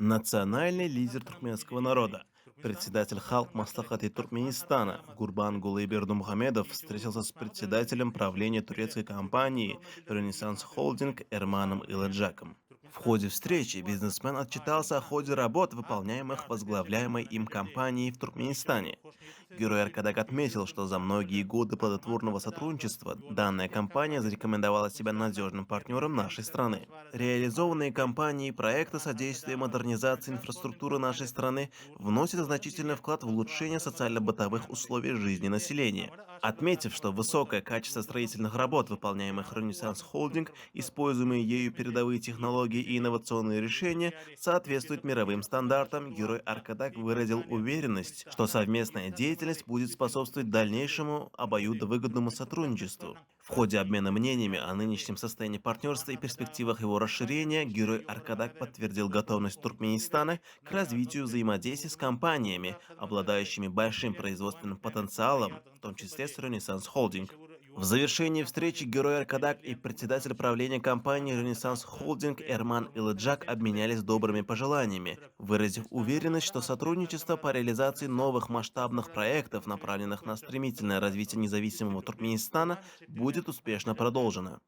Национальный лидер туркменского народа, председатель Халк Маслахати Туркменистана Гурбангулы Бердумухамедов встретился с председателем правления турецкой компании «Ренессанс Холдинг» Эрманом Иладжаком. В ходе встречи бизнесмен отчитался о ходе работ, выполняемых возглавляемой им компанией в Туркменистане. Герой Аркадак отметил, что за многие годы плодотворного сотрудничества данная компания зарекомендовала себя надежным партнером нашей страны. Реализованные компанией проекты содействия модернизации инфраструктуры нашей страны вносят значительный вклад в улучшение социально-бытовых условий жизни населения. Отметив, что высокое качество строительных работ, выполняемых Renaissance Holding, используемые ею передовые технологии и инновационные решения, соответствуют мировым стандартам, герой Аркадак выразил уверенность, что совместная деятельность будет способствовать дальнейшему обоюдовыгодному сотрудничеству. В ходе обмена мнениями о нынешнем состоянии партнерства и перспективах его расширения, герой Аркадак подтвердил готовность Туркменистана к развитию взаимодействия с компаниями, обладающими большим производственным потенциалом, в том числе с Renaissance Holding. В завершении встречи герой Аркадак и председатель правления компании Renaissance Holding Эрман Иладжак обменялись добрыми пожеланиями, выразив уверенность, что сотрудничество по реализации новых масштабных проектов, направленных на стремительное развитие независимого Туркменистана, будет успешно продолжено.